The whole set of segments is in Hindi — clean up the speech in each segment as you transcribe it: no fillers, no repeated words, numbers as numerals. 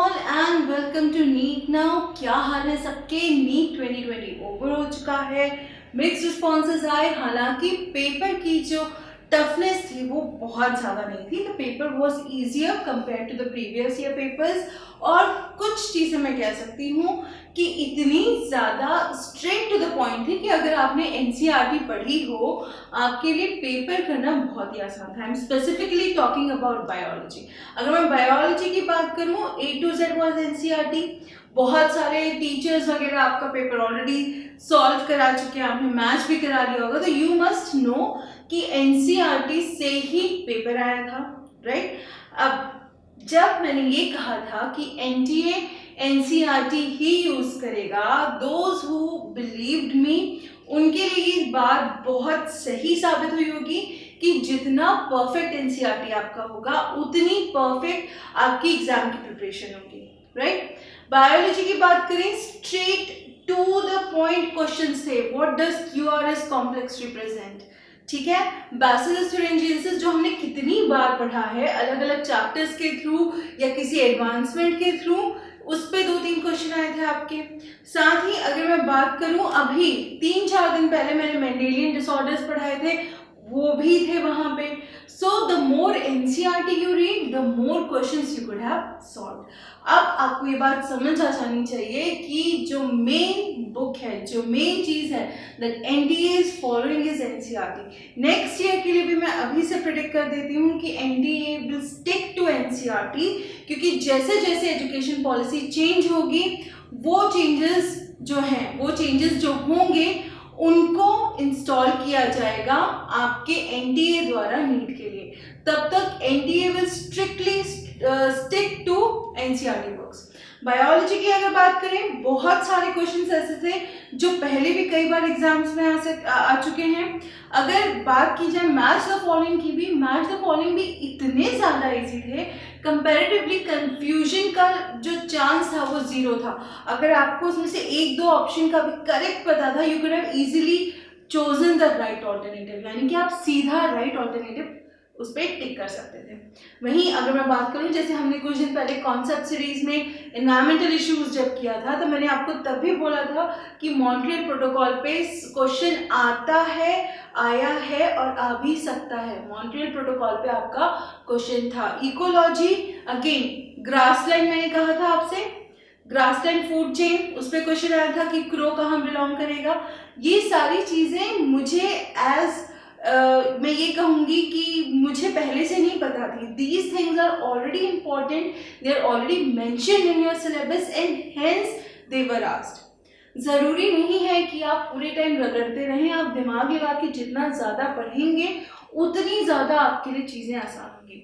All and welcome to NEET now. क्या हाल है सबके? नीट 2020 ओवर हो चुका है, मिक्स रिस्पॉन्सेज आए। हालांकि पेपर की जो टफनेस थी वो बहुत ज़्यादा नहीं थी। The paper was easier compare to the previous year papers. और कुछ चीज़ें मैं कह सकती हूँ कि इतनी ज़्यादा स्ट्रेट टू द पॉइंट थी कि अगर आपने एनसीईआरटी पढ़ी हो आपके लिए पेपर करना बहुत ही आसान था। I am specifically talking about biology. अगर मैं बायोलॉजी की बात करूँ, A to Z was NCERT. बहुत सारे टीचर्स वगैरह आपका पेपर ऑलरेडी सॉल्व करा चुके हैं, आपने मैच भी करा लिया होगा, तो यू मस्ट नो कि एनसीईआरटी से ही पेपर आया था, राइट? अब जब मैंने ये कहा था कि एनटीए एनसीईआरटी ही यूज करेगा, दोज हु बिलीव्ड मी, उनके लिए ये बात बहुत सही साबित हुई होगी कि जितना परफेक्ट एनसीईआरटी आपका होगा उतनी परफेक्ट आपकी एग्जाम की प्रिपरेशन होगी, राइट? बायोलॉजी की बात करें, straight to the point questions थे। What does QRS complex represent? ठीक है, बैसिलस thuringiensis जो हमने कितनी बार पढ़ा है अलग अलग चैप्टर्स के थ्रू या किसी एडवांसमेंट के थ्रू, उस पे 2-3 क्वेश्चन आए थे आपके। साथ ही अगर मैं बात करूं, अभी 3-4 दिन पहले मैंने मेंडेलियन डिसऑर्डर्स पढ़ाए थे, वो भी थे वहां पे। So the more NCERT you read, the more questions you could have solve. अब आपको ये बात समझ आ जानी चाहिए कि जो मेन बुक है, जो मेन चीज है that NDA is following is NCERT. Next year के लिए भी मैं अभी से प्रेडिक्ट कर देती हूँ कि NDA will stick to NCERT, क्योंकि जैसे जैसे एजुकेशन पॉलिसी चेंज होगी वो चेंजेस जो होंगे उनको इंस्टॉल किया जाएगा आपके एनडीए द्वारा नीट के लिए। तब तक NDA will strictly stick to NCERT books. Biology की अगर बात करें, बहुत सारे क्वेश्चंस ऐसे थे जो पहले भी कई बार एग्जाम्स में आ चुके हैं। अगर बात की जाए मैच द फॉलोइंग की भी, मैच द फॉलोइंग भी इतने ज़्यादा इजी थे, कंपैरेटिवली कंफ्यूजन का जो चांस था वो 0 था। अगर आपको उसमें से 1-2 ऑप्शन का भी करेक्ट पता था, you could have easily chosen the right alternative, यानी कि आप सीधा राइट ऑल्टरनेटिव उस पर टिक कर सकते थे। वहीं अगर मैं बात करूं, जैसे हमने कुछ दिन पहले कॉन्सेप्ट सीरीज में एनवायरमेंटल इश्यूज जब किया था, तो मैंने आपको तब भी बोला था कि मॉन्ट्रियल प्रोटोकॉल पे क्वेश्चन आता है, आया है और आ भी सकता है। मॉन्ट्रियल प्रोटोकॉल पे आपका क्वेश्चन था। इकोलॉजी, अगेन ग्रासलैंड, मैंने कहा था आपसे ग्रासलैंड फूड चेन, उस पर क्वेश्चन आया था कि क्रो कहाँ बिलोंग करेगा। ये सारी चीज़ें मुझे मैं ये कहूँगी कि मुझे पहले से नहीं पता थी। These things are already important, they are already mentioned in your syllabus and hence they were asked. ज़रूरी नहीं है कि आप पूरे टाइम रगड़ते रहें, आप दिमाग लगा के जितना ज़्यादा पढ़ेंगे उतनी ज़्यादा आपके लिए चीज़ें आसान होंगी।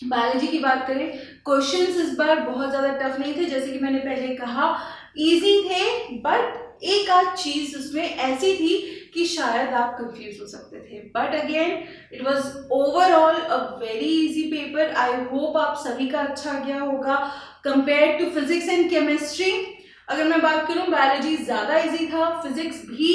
बायोलॉजी की बात करें, क्वेश्चंस इस बार बहुत ज़्यादा टफ नहीं थे, जैसे कि मैंने पहले कहा इजी थे, बट एक आध चीज़ उसमें ऐसी थी कि शायद आप कंफ्यूज हो सकते थे। But again it was overall a very easy paper. I hope आप सभी का अच्छा गया होगा compare to physics and chemistry. अगर मैं बात करूं, बायोलॉजी ज़्यादा इजी था, फिजिक्स भी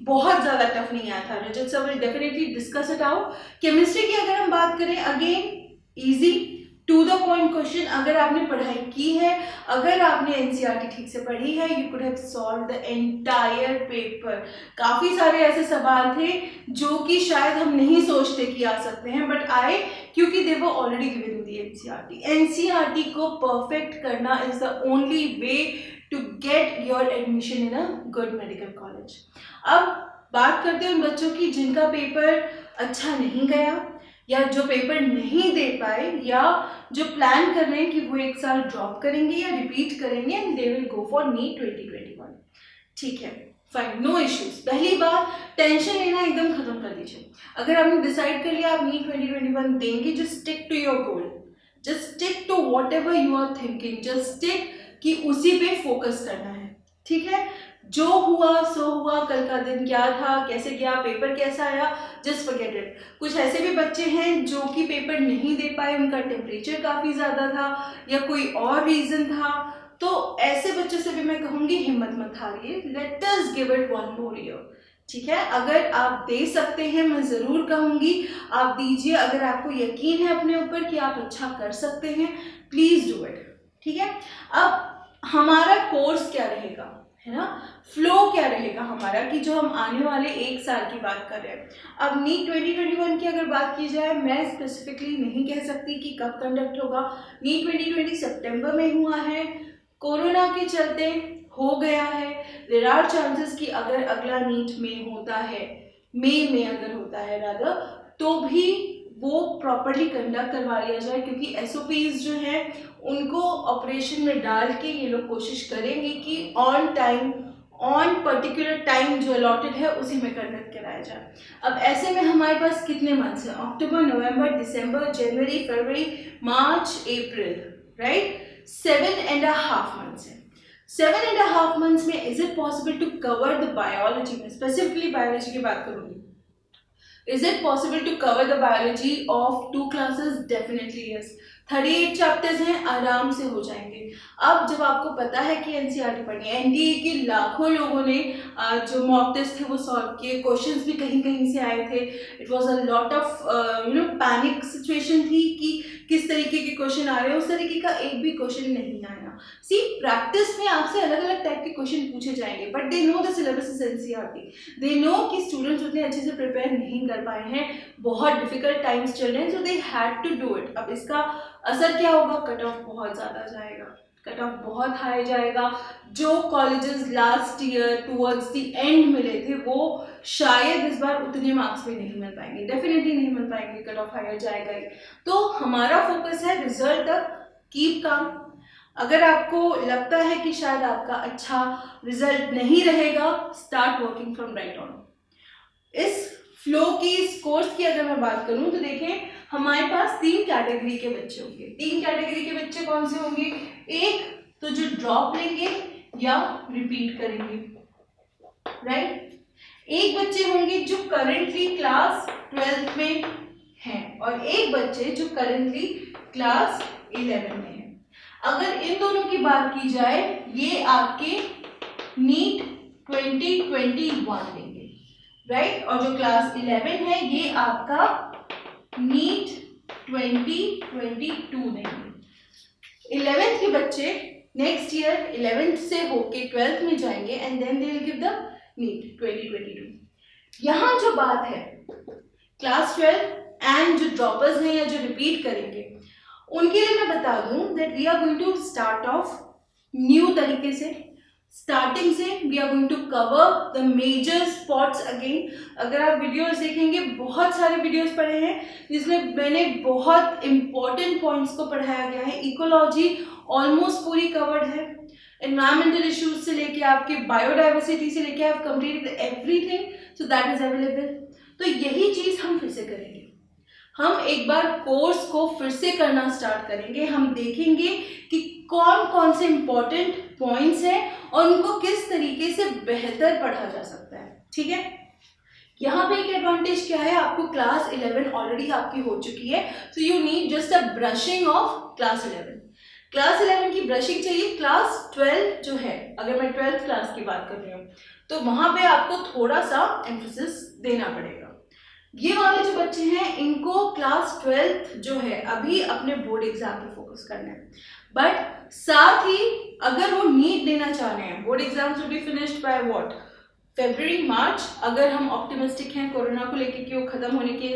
बहुत ज़्यादा टफ नहीं आया था। Rajat sir will definitely discuss it out. Chemistry की अगर हम बात करें, again easy to the point question. अगर आपने पढ़ाई की है, अगर आपने एनसीईआरटी ठीक से पढ़ी है, you could have solve the entire paper. काफ़ी सारे ऐसे सवाल थे जो कि शायद हम नहीं सोचते कि आ सकते हैं, बट आए क्योंकि they were already given in the NCERT. NCERT को परफेक्ट करना is the only way to get your admission in a good medical college. अब बात करते हैं उन बच्चों की जिनका पेपर अच्छा नहीं गया, या जो पेपर नहीं दे पाए, या जो प्लान कर रहे हैं कि वो एक साल ड्रॉप करेंगे या रिपीट करेंगे and they will go for NEET 2021। ठीक है, फाइन, नो इश्यूज। पहली बात, टेंशन लेना एकदम खत्म कर दीजिए। अगर आपने डिसाइड कर लिया आप नीट 2021 देंगे, just stick to your goal, just stick to whatever you are thinking, just stick कि उसी पे फोकस करना है। ठीक है, जो हुआ सो हुआ, कल का दिन क्या था, कैसे गया, पेपर कैसा आया, जस्ट फॉरगेट इट। कुछ ऐसे भी बच्चे हैं जो कि पेपर नहीं दे पाए, उनका टेम्परेचर काफ़ी ज़्यादा था या कोई और रीज़न था, तो ऐसे बच्चों से भी मैं कहूँगी हिम्मत मत हारिए, let us give it one more year. ठीक है, अगर आप दे सकते हैं, मैं ज़रूर कहूँगी आप दीजिए। अगर आपको यकीन है अपने ऊपर कि आप अच्छा कर सकते हैं, प्लीज़ डू इट। ठीक है, अब हमारा कोर्स क्या रहेगा, है ना, फ्लो क्या रहेगा हमारा, कि जो हम आने वाले एक साल की बात कर रहे हैं। अब नीट 2021 की अगर बात की जाए, मैं स्पेसिफिकली नहीं कह सकती कि कब कंडक्ट होगा। नीट 2020 सितंबर में हुआ है, कोरोना के चलते हो गया है। देयर आर चांसेस कि अगर अगला नीट में होता है, मई में अगर होता है रादर, तो भी वो प्रॉपरली कंडक्ट करवा लिया जाए, क्योंकि एसओपीज जो है उनको ऑपरेशन में डाल के ये लोग कोशिश करेंगे कि on time, on particular time जो अलॉटेड है उसी में कंडक्ट कराया जाए। अब ऐसे में हमारे पास कितने मंथ्स हैं, अक्टूबर, नवंबर, दिसंबर, जनवरी, फरवरी, मार्च, अप्रैल, राइट, 7.5 मंथ्स है। 7.5 मंथ्स में is it possible to cover the biology, में स्पेसिफिकली बायोलॉजी की बात करूंगी, is it possible to cover the biology of 2 classes? Definitely yes. 38 chapters हैं, आराम से हो जाएंगे। अब जब आपको पता है कि एनसीईआरटी पढ़नी है, एनडीए के लाखों लोगों ने जो मॉक टेस्ट थे वो सॉल्व किए, क्वेश्चंस भी कहीं कहीं से आए थे। It was a lot of panic situation थी कि किस तरीके के क्वेश्चन आ रहे हैं, उस तरीके का एक भी क्वेश्चन नहीं आया। सी, प्रैक्टिस में आपसे अलग अलग टाइप के क्वेश्चन पूछे जाएंगे, but they know the syllabus is NCERT, they know कि स्टूडेंट्स उतने अच्छे से प्रिपेयर नहीं कर पाए हैं, बहुत डिफिकल्ट टाइम्स चल रहे हैं, so they had to do it. अब इसका असर क्या होगा, कट ऑफ बहुत ज़्यादा जाएगा, कट ऑफ बहुत हाई जाएगा। जो colleges last year towards the end मिले थे वो शायद इस बार उतने मार्क्स में नहीं मिल पाएंगे, डेफिनेटली नहीं मिल पाएंगे, कट ऑफ हायर जाएगा ही। तो हमारा फोकस है रिजल्ट तक, कीप काम। अगर आपको लगता है कि शायद आपका अच्छा रिजल्ट नहीं रहेगा, start working from right on. इस फ्लो की, इस कोर्स की अगर मैं बात करूं तो देखें, हमारे पास 3 कैटेगरी के बच्चे होंगे। 3 कैटेगरी के बच्चे कौन से होंगे, एक तो जो ड्रॉप लेंगे या रिपीट करेंगे, राइट। एक बच्चे होंगे जो करेंटली क्लास 12th में हैं, और एक बच्चे जो करेंटली क्लास 11 में हैं। अगर इन दोनों की बात की जाए, ये आपके नीट 2021 लेंगे, राइट, और जो क्लास 11 है ये आपका नीट 2022 देंगे। 11th के बच्चे नेक्स्ट ईयर 11th से होके 12th में जाएंगे and then they will give the NEET 2022। यहाँ जो बात है क्लास 12 एंड जो ड्रॉपर्स हैं या जो रिपीट करेंगे, उनके लिए मैं बता दूं that we are going to start off new तरीके से, स्टार्टिंग से we are going to cover the major spots again. अगर आप वीडियोस देखेंगे, बहुत सारे वीडियोस पढ़े हैं जिसमें मैंने बहुत इंपॉर्टेंट पॉइंट्स को पढ़ाया गया है। इकोलॉजी ऑलमोस्ट पूरी कवर्ड है, एनवायरमेंटल इश्यूज से लेके आपके बायोडाइवर्सिटी से लेके आप completed everything, so that is available. तो यही चीज हम फिर से करेंगे, हम एक बार कोर्स को फिर से करना स्टार्ट करेंगे। हम देखेंगे कि कौन कौन से इंपॉर्टेंट पॉइंट्स हैं और उनको किस तरीके से बेहतर पढ़ा जा सकता है, ठीक है। यहाँ पे एक एडवांटेज क्या है, आपको क्लास 11 ऑलरेडी आपकी हो चुकी है, so you need just a brushing of class 11। Class 11 की ब्रशिंग चाहिए। क्लास 12 जो है, अगर मैं 12th क्लास की बात कर रही हूँ, तो वहाँ पे आपको थोड़ा सा एम्फेसिस देना पड़ेगा। ये वाले जो बच्चे हैं इनको क्लास 12th जो है अभी अपने बोर्ड एग्जाम पे फोकस करना है, बट साथ ही अगर वो नीट देना चाह रहे हैं, board exams will be finished by what, फरवरी मार्च, अगर हम ऑप्टिमिस्टिक हैं कोरोना को लेके कि वो खत्म होने के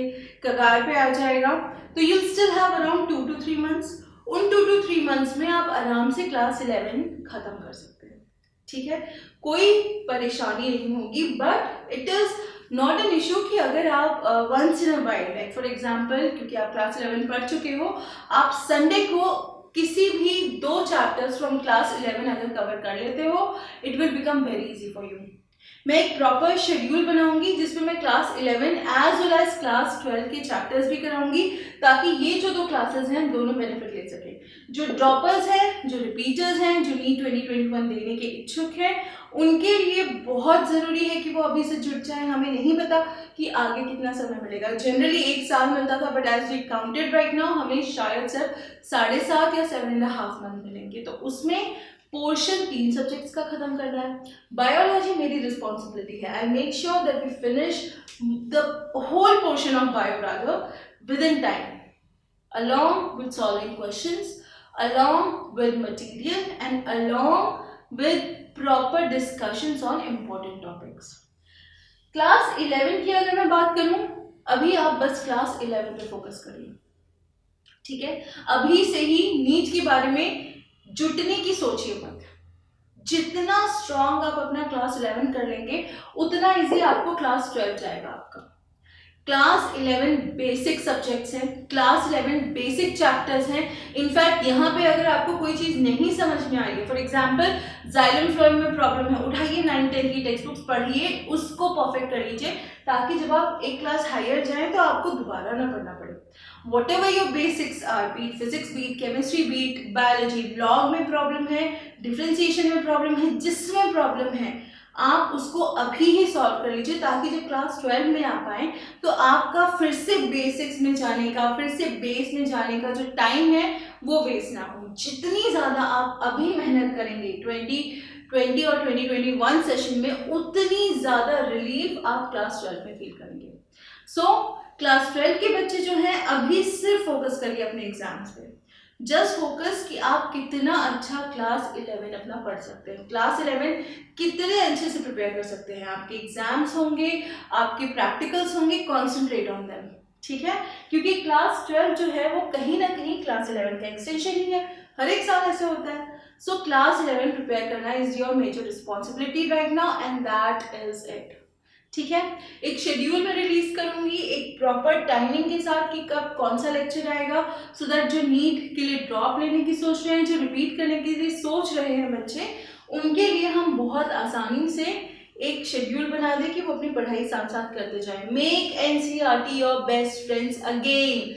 कगार पे आ जाएगा, तो you still have around 2 to 3 months. उन 2 to 3 मंथ्स में आप आराम से क्लास 11 खत्म कर सकते हैं, ठीक है, कोई परेशानी नहीं होगी। But it is not an issue कि अगर आप once in a while, like for example, क्योंकि आप क्लास 11 पढ़ चुके हो, आप संडे को किसी भी 2 चैप्टर्स फ्रॉम क्लास 11 अगर कवर कर लेते हो, it will become very easy for you. मैं एक प्रॉपर शेड्यूल बनाऊंगी जिसमें मैं class 11 as well as class 12 के चैप्टर्स भी कराऊंगी, ताकि ये जो 2 क्लासेस हैं दोनों बेनिफिट ले सकें। जो ड्रॉपर्स हैं, जो रिपीटर्स हैं, जो नीट 2021 देने के इच्छुक हैं, उनके लिए बहुत ज़रूरी है कि वो अभी से जुट जाए। हमें नहीं पता कि आगे कितना समय मिलेगा। जनरली 1 साल मिलता था, but as we counted right now हमें शायद सिर्फ 7.5 या 7.5 मंथ मिलेंगे। तो उसमें पोर्शन 3 सब्जेक्ट्स का खत्म करना है। बायोलॉजी मेरी रिस्पॉन्सिबिलिटी है। I make sure that we finish the whole portion of bio rather within time, along with solving questions, along with material and along with proper discussions on important topics. Class 11 की अगर मैं बात करूं, अभी आप बस क्लास 11 पे फोकस करिए, ठीक है। अभी से ही नीट के बारे में जुटने की सोचिए मत। जितना स्ट्रांग आप अपना क्लास 11 कर लेंगे उतना इजी आपको क्लास 12 जाएगा आपका। क्लास 11 बेसिक सब्जेक्ट्स हैं, क्लास 11 बेसिक चैप्टर्स हैं। इनफैक्ट यहाँ पे अगर आपको कोई चीज़ नहीं समझ में आ रही है, फॉर एग्जांपल जाइलम फ्लोएम में प्रॉब्लम है, उठाइए 9-10 की टेक्स्ट बुक्स पढ़िए, उसको परफेक्ट कर लीजिए, ताकि जब आप एक क्लास हायर जाएं तो आपको दोबारा ना पढ़ना पड़े। Whatever your basics are, beat physics, beat chemistry, beat biology, log में प्रॉब्लम है, डिफ्रेंसिएशन में प्रॉब्लम है, जिसमें प्रॉब्लम है, आप उसको अभी ही सॉल्व कर लीजिए, ताकि जब क्लास 12 में आ पाए तो आपका फिर से बेसिक्स में जाने का, फिर से बेस में जाने का जो टाइम है वो वेस्ट ना हो। जितनी ज़्यादा आप अभी मेहनत करेंगे 2020 और 2021 सेशन में, उतनी ज़्यादा रिलीफ आप क्लास 12 में फील करेंगे। सो क्लास 12 के बच्चे जो हैं अभी सिर्फ फोकस करिए अपने एग्जाम्स पे। जस्ट फोकस कि आप कितना अच्छा क्लास 11 अपना पढ़ सकते हैं, क्लास 11 कितने अच्छे से प्रिपेयर कर सकते हैं। आपके एग्जाम्स होंगे, आपके प्रैक्टिकल्स होंगे, कॉन्सेंट्रेट ऑन देम, ठीक है। क्योंकि क्लास 12 जो है वो कहीं ना कहीं क्लास 11 का एक्सटेंशन ही है, हर एक साल ऐसे होता है। सो क्लास 11 प्रिपेयर करना is your major responsibility right now and that is it, ठीक है। एक शेड्यूल में रिलीज करूंगी, एक प्रॉपर टाइमिंग के साथ कि कब कौन सा लेक्चर आएगा, सो दैट जो नीट के लिए ड्रॉप लेने की सोच रहे हैं, जो रिपीट करने के लिए सोच रहे हैं बच्चे, उनके लिए हम बहुत आसानी से एक शेड्यूल बना दें कि वो अपनी पढ़ाई साथ साथ करते जाएं। Make NCERT your best friends again,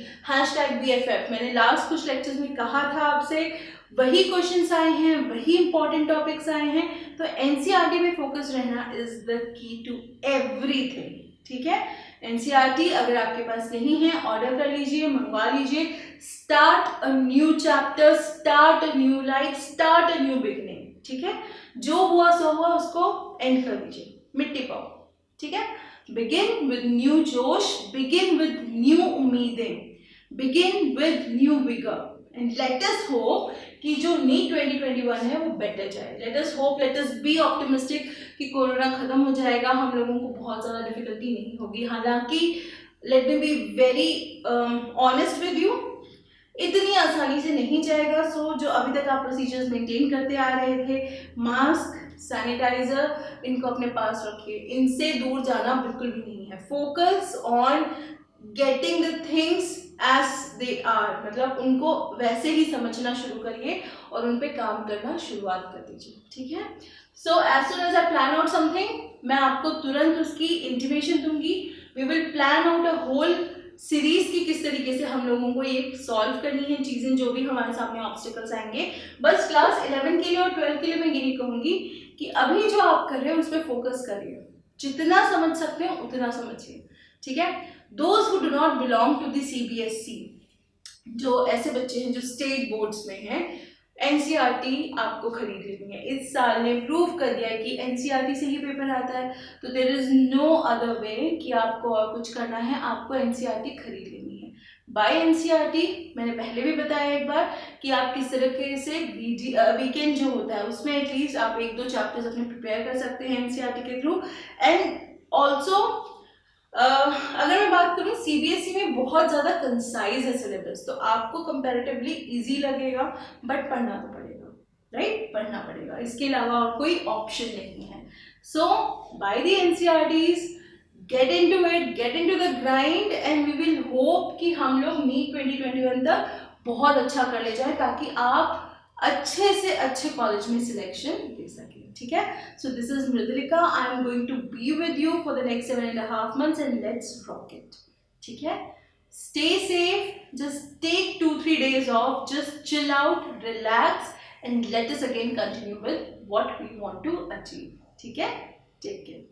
#BFF। मैंने लास्ट कुछ लेक्चर्स में कहा था आपसे, वही क्वेश्चंस आए हैं, वही इंपॉर्टेंट टॉपिक्स आए हैं, तो एनसीईआरटी पे फोकस रहना is the key to everything, ठीक है। एनसीईआरटी अगर आपके पास नहीं है, ऑर्डर कर लीजिए, मंगवा लीजिए। Start a new chapter, start a new life, start a new beginning, ठीक है। जो हुआ सो हुआ, उसको एंड कर दीजिए, मिट्टी पाओ, ठीक है। बिगिन विद न्यू जोश, बिगिन विद न्यू उम्मीदें, begin with new vigour, and let us hope कि जो नीट 2021 है वो बेटर जाए। Let us hope, let us be optimistic कि कोरोना खत्म हो जाएगा, हम लोगों को बहुत ज़्यादा डिफिकल्टी नहीं होगी। हालांकि let me be very honest with you, इतनी आसानी से नहीं जाएगा। सो जो अभी तक आप प्रोसीजर्स मेंटेन करते आ रहे थे, मास्क, सैनिटाइजर, इनको अपने पास रखिए, इनसे दूर जाना बिल्कुल भी नहीं है। Focus on getting the things as they are, मतलब उनको वैसे ही समझना शुरू करिए और उन पे काम करना शुरुआत कर दीजिए, ठीक है। So as soon as I plan out something, मैं आपको तुरंत उसकी इंटीमेशन दूंगी। We will plan out a whole series की किस तरीके से हम लोगों को ये सॉल्व करनी है चीज़ें, जो भी हमारे सामने ऑब्स्टिकल्स आएंगे। बस क्लास 11 के लिए और 12 के लिए मैं यही कहूँगी कि अभी जो आप कर रहे हो उस पर फोकस करिए, जितना समझ सकते हो उतना समझिए, ठीक है। Those who do not belong to the CBSE, जो ऐसे बच्चे हैं जो स्टेट बोर्ड्स में हैं, एनसीईआरटी आपको खरीद लेनी है। इस साल ने प्रूव कर दिया है कि एनसीईआरटी से ही पेपर आता है, तो there is no other way कि आपको और कुछ करना है, आपको एनसीईआरटी खरीद लेनी है। बाय एनसीईआरटी, मैंने पहले भी बताया एक बार कि आप किस तरीके से वीकेंड जो होता है उसमें एटलीस्ट आप 1-2 चैप्टर्स अपने प्रिपेयर कर सकते हैं एनसीईआरटी के थ्रू। एंड ऑल्सो अगर मैं बात करूँ, सीबीएसई में बहुत ज़्यादा कंसाइज है सिलेबस, तो आपको कंपैरेटिवली इजी लगेगा, बट पढ़ना तो पड़ेगा, राइट, पढ़ना पड़ेगा, इसके अलावा और कोई ऑप्शन नहीं है। So by the NCERTs, get into it, get into the grind, and we will hope कि हम लोग नीट 2021 तक बहुत अच्छा कर ले जाए, ताकि आप अच्छे से अच्छे कॉलेज में सिलेक्शन दे सकें, ठीक है। So this is Mridulika, I am going to be with you for the next 7.5 months and let's rock it, ठीक है। Stay safe, just take 2-3 days off, just chill out, relax, and let us again continue with what we want to achieve, ठीक है। Take care.